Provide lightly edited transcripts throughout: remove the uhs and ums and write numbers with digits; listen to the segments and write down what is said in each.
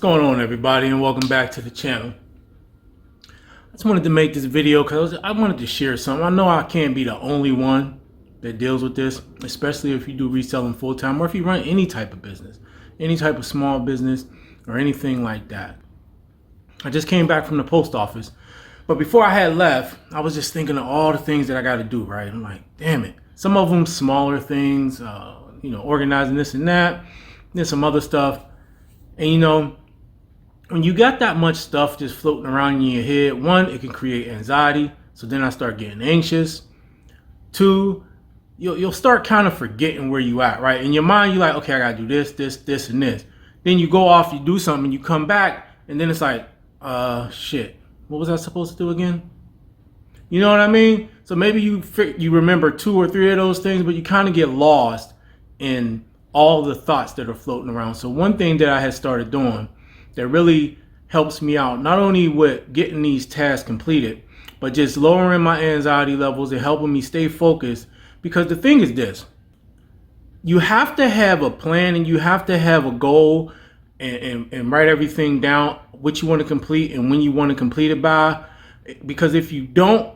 going on, everybody, and welcome back to the channel. I just wanted to make this video because I wanted to share something. I know I can't be the only one that deals with this, especially if you do reselling full-time or if you run any type of business, any type of small business or anything like that. I just came back from the post office, but before I had left, I was just thinking of all the things that I got to do, right? I'm like, damn it. Some of them smaller things, organizing this and that, then some other stuff. And when you got that much stuff just floating around in your head, one, it can create anxiety. So then I start getting anxious. Two, you'll start kind of forgetting where you at, right? In your mind, you're like, okay, I gotta do this, and this. Then you go off, you do something, you come back, and then it's like, shit, what was I supposed to do again? You know what I mean? So maybe you remember 2 or 3 of those things, but you kind of get lost in all the thoughts that are floating around. So one thing that I had started doing that really helps me out, not only with getting these tasks completed, but just lowering my anxiety levels and helping me stay focused. Because the thing is this, you have to have a plan and you have to have a goal and write everything down, what you want to complete and when you want to complete it by. Because if you don't,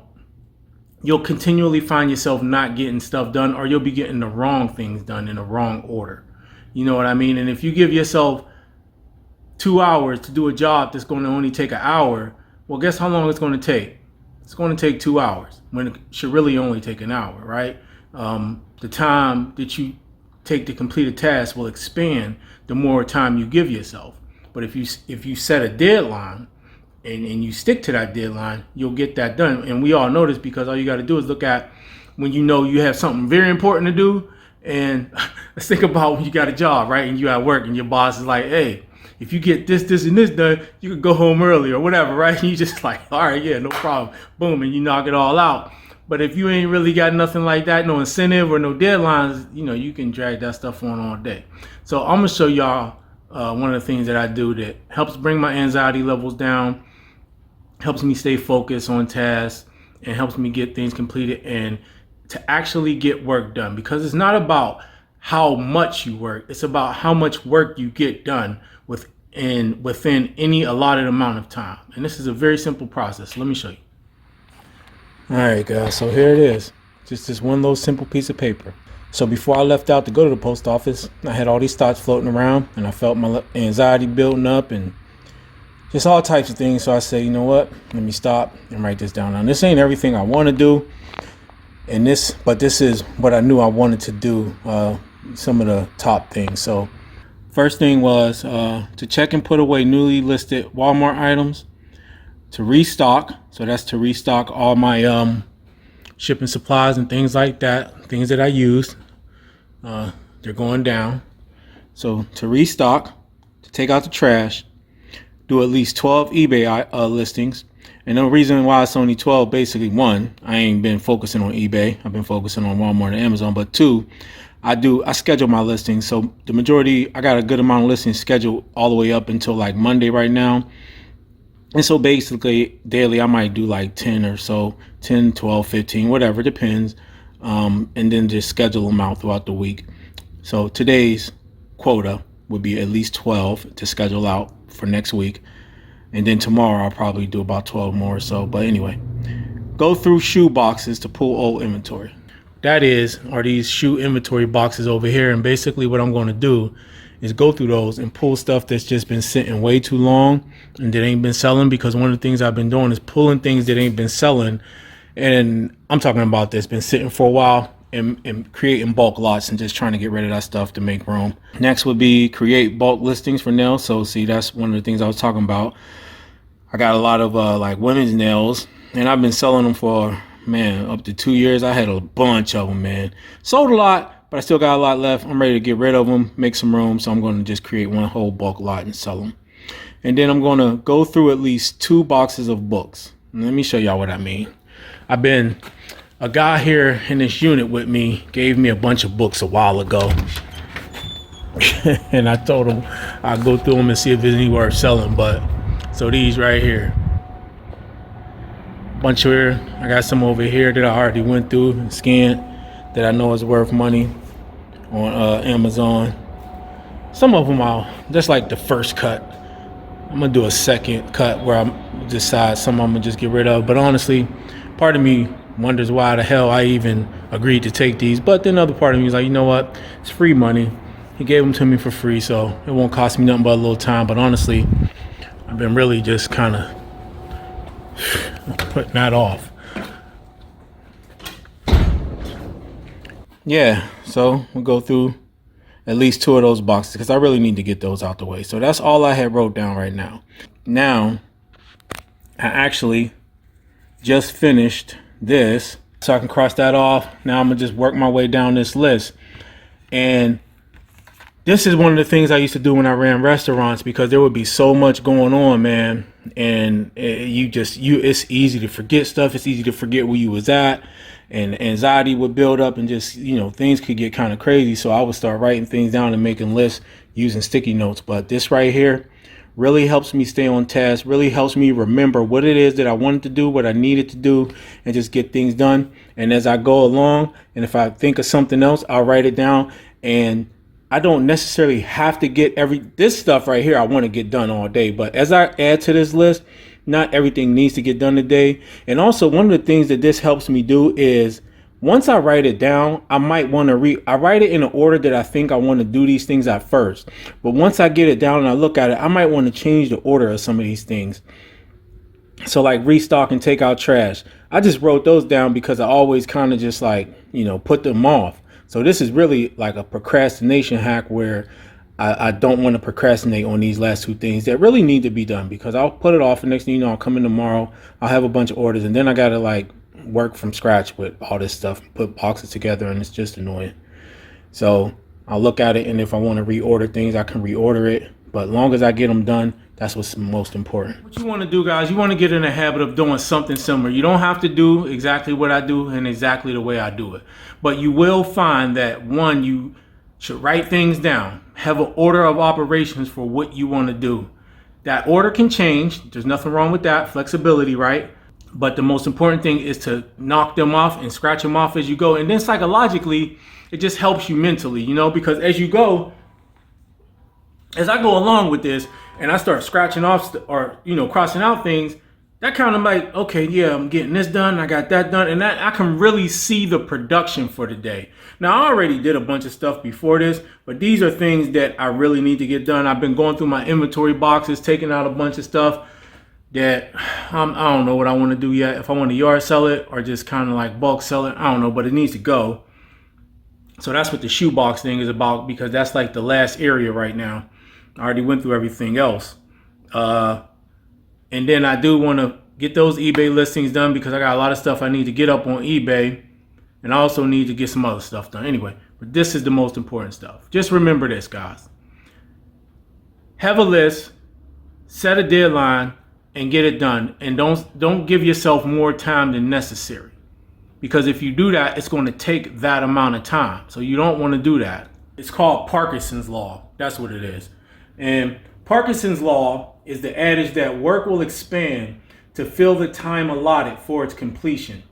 you'll continually find yourself not getting stuff done, or you'll be getting the wrong things done in the wrong order. You know what I mean? And if you give yourself 2 hours to do a job that's going to only take an hour, well, guess how long it's going to take? It's going to take 2 hours when it should really only take an hour, right? The time that you take to complete a task will expand the more time you give yourself. But if you set a deadline and you stick to that deadline, you'll get that done. And we all know this because all you got to do is look at when you know you have something very important to do. And let's think about when you got a job, right? And you at work and your boss is like, hey, if you get this, and this done, you could go home early or whatever, right? And you just like, all right, yeah, no problem. Boom, and you knock it all out. But if you ain't really got nothing like that, no incentive or no deadlines, you can drag that stuff on all day. So I'm gonna show y'all one of the things that I do that helps bring my anxiety levels down, helps me stay focused on tasks, and helps me get things completed and to actually get work done. Because it's not about how much you work, it's about how much work you get done within any allotted amount of time. And this is a very simple process. Let me show you. All right, guys, so here it is. Just this one little simple piece of paper. So before I left out to go to the post office, I had all these thoughts floating around and I felt my anxiety building up and just all types of things. So I said, you know what, let me stop and write this down. Now, this ain't everything I want to do, but this is what I knew I wanted to do, some of the top things. So first thing was to check and put away newly listed Walmart items, to restock. So that's to restock all my shipping supplies and things like that, things that I used. They're going down. So to restock, to take out the trash, do at least 12 eBay listings. And the reason why it's only 12, basically, one, I ain't been focusing on eBay. I've been focusing on Walmart and Amazon. But two, I schedule my listings. So the majority, I got a good amount of listings scheduled all the way up until like Monday right now. And so basically daily, I might do like 10 or so, 10, 12, 15, whatever, depends. And then just schedule them out throughout the week. So today's quota would be at least 12 to schedule out for next week. And then tomorrow I'll probably do about 12 more or so. But anyway, go through shoe boxes to pull old inventory. Are these shoe inventory boxes over here. And basically what I'm going to do is go through those and pull stuff that's just been sitting way too long and that ain't been selling. Because one of the things I've been doing is pulling things that ain't been selling. And I'm talking about that's been sitting for a while and creating bulk lots and just trying to get rid of that stuff to make room. Next would be create bulk listings for nails. So see, that's one of the things I was talking about. I got a lot of like women's nails and I've been selling them for, man, up to 2 years. I had a bunch of them, man. Sold a lot, but I still got a lot left. I'm ready to get rid of them, make some room. So I'm going to just create one whole bulk lot and sell them. And then I'm going to go through at least 2 boxes of books. And let me show y'all what I mean. A guy here in this unit with me gave me a bunch of books a while ago. And I told him I'd go through them and see if there's any worth selling. But so these right here, bunch here. I got some over here that I already went through and scanned that I know is worth money on Amazon. Some of them are just like the first cut. I'm gonna do a second cut where I'm decide some I'm gonna just get rid of. But honestly, part of me wonders why the hell I even agreed to take these. But then another part of me is like, you know what? It's free money. He gave them to me for free, so it won't cost me nothing but a little time. But honestly, I've been really just kind of putting that off. Yeah, so we'll go through at least 2 of those boxes because I really need to get those out the way. So that's all I had wrote down right now. Now, I actually just finished this, so I can cross that off. Now I'm gonna just work my way down this list. And this is one of the things I used to do when I ran restaurants, because there would be so much going on, man. And it's easy to forget stuff. It's easy to forget where you was at, and anxiety would build up, and just, things could get kind of crazy. So I would start writing things down and making lists using sticky notes. But this right here really helps me stay on task, really helps me remember what it is that I wanted to do, what I needed to do, and just get things done. And as I go along, and if I think of something else, I'll write it down. And I don't necessarily have to get this stuff right here I want to get done all day. But as I add to this list, not everything needs to get done today. And also, one of the things that this helps me do is, once I write it down, I might want to I write it in an order that I think I want to do these things at first. But once I get it down and I look at it, I might want to change the order of some of these things. So like restock and take out trash, I just wrote those down because I always kind of just put them off. So this is really like a procrastination hack where I don't want to procrastinate on these last 2 things that really need to be done, because I'll put it off. And next thing you know, I'll come in tomorrow, I'll have a bunch of orders, and then I got to work from scratch with all this stuff, put boxes together, and it's just annoying. So I'll look at it, and if I want to reorder things, I can reorder it. But as long as I get them done, that's what's most important. What you want to do, guys, you want to get in the habit of doing something similar. You don't have to do exactly what I do and exactly the way I do it. But you will find that, one, you should write things down. Have an order of operations for what you want to do. That order can change. There's nothing wrong with that. Flexibility, right? But the most important thing is to knock them off and scratch them off as you go. And then psychologically, it just helps you mentally, because as you go, as I go along with this and I start scratching off or, crossing out things, that kind of okay, yeah, I'm getting this done, I got that done, and that I can really see the production for the day. Now, I already did a bunch of stuff before this, but these are things that I really need to get done. I've been going through my inventory boxes, taking out a bunch of stuff that I don't know what I want to do yet. If I want to yard sell it or just kind of bulk sell it, I don't know, but it needs to go. So that's what the shoebox thing is about, because that's the last area right now. I already went through everything else. And then I do want to get those eBay listings done, because I got a lot of stuff I need to get up on eBay. And I also need to get some other stuff done. Anyway, but this is the most important stuff. Just remember this, guys. Have a list, set a deadline, and get it done. And don't give yourself more time than necessary. Because if you do that, it's going to take that amount of time. So you don't want to do that. It's called Parkinson's Law. That's what it is. And Parkinson's Law is the adage that work will expand to fill the time allotted for its completion.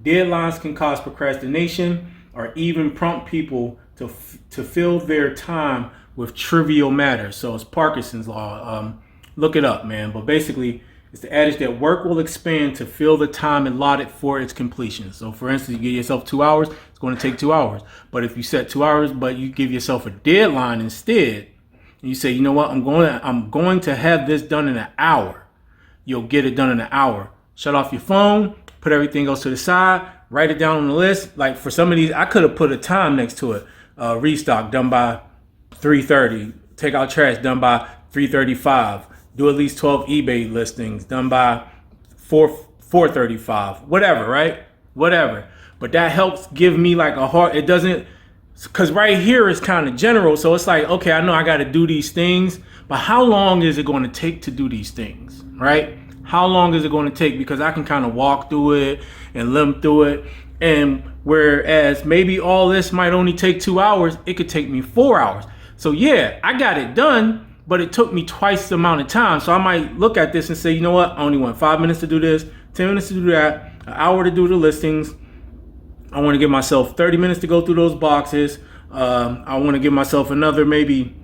Deadlines can cause procrastination or even prompt people to fill their time with trivial matters. So it's Parkinson's Law. Look it up, man. But basically, it's the adage that work will expand to fill the time allotted for its completion. So for instance, you give yourself 2 hours, it's going to take 2 hours. But if you set 2 hours, but you give yourself a deadline instead, and you say, you know what, I'm going to have this done in an hour. You'll get it done in an hour. Shut off your phone, put everything else to the side, write it down on the list. For some of these, I could have put a time next to it. Restock done by 3:30. Take out trash done by 3:35. Do at least 12 eBay listings done by 4:35. Whatever, right? Whatever. But that helps give me a heart. It doesn't. Because right here is kind of general. So it's okay, I know I got to do these things, but how long is it going to take to do these things, right? How long is it going to take? Because I can kind of walk through it and limp through it. And whereas maybe all this might only take 2 hours, it could take me 4 hours. So yeah, I got it done, but it took me twice the amount of time. So I might look at this and say, you know what? I only want 5 minutes to do this, 10 minutes to do that, an hour to do the listings. I want to give myself 30 minutes to go through those boxes. I want to give myself another maybe,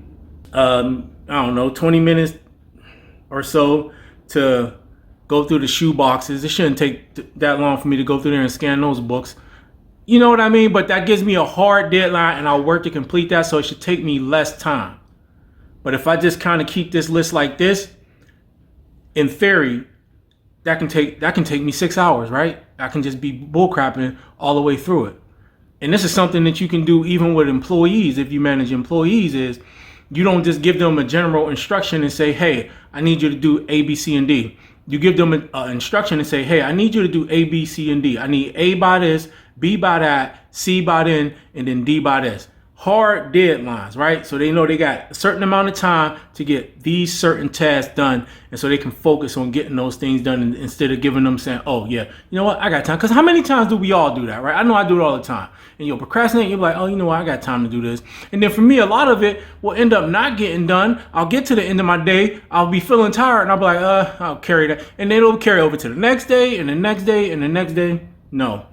20 minutes or so to go through the shoe boxes. It shouldn't take that long for me to go through there and scan those books. You know what I mean? But that gives me a hard deadline and I'll work to complete that, so it should take me less time. But if I just kind of keep this list like this, in theory, that can take me 6 hours, right? I can just be bullcrapping all the way through it. And this is something that you can do even with employees. If you manage employees, is you don't just give them a general instruction and say, hey, I need you to do A, B, C, and D. You give them an instruction and say, hey, I need you to do A, B, C, and D. I need A by this, B by that, C by then, and then D by this. Hard deadlines, right? So they know they got a certain amount of time to get these certain tasks done. And so they can focus on getting those things done instead of giving them saying, oh yeah, you know what, I got time. Because how many times do we all do that, right? I know I do it all the time. And you'll procrastinate, you'll be like, oh, you know what, I got time to do this. And then for me, a lot of it will end up not getting done. I'll get to the end of my day, I'll be feeling tired, and I'll be like, I'll carry that. And then it'll carry over to the next day, and the next day, and the next day. No.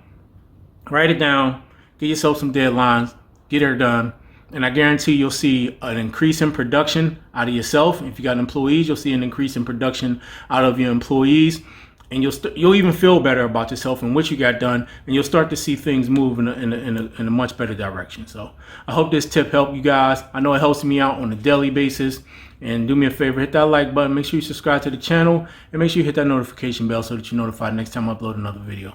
Write it down, get yourself some deadlines, get her done, and I guarantee you'll see an increase in production out of yourself. If you got employees, you'll see an increase in production out of your employees, and you'll even feel better about yourself and what you got done, and you'll start to see things move in a much better direction. So I hope this tip helped you guys. I know it helps me out on a daily basis. And do me a favor, hit that like button, make sure you subscribe to the channel, and make sure you hit that notification bell so that you're notified next time I upload another video.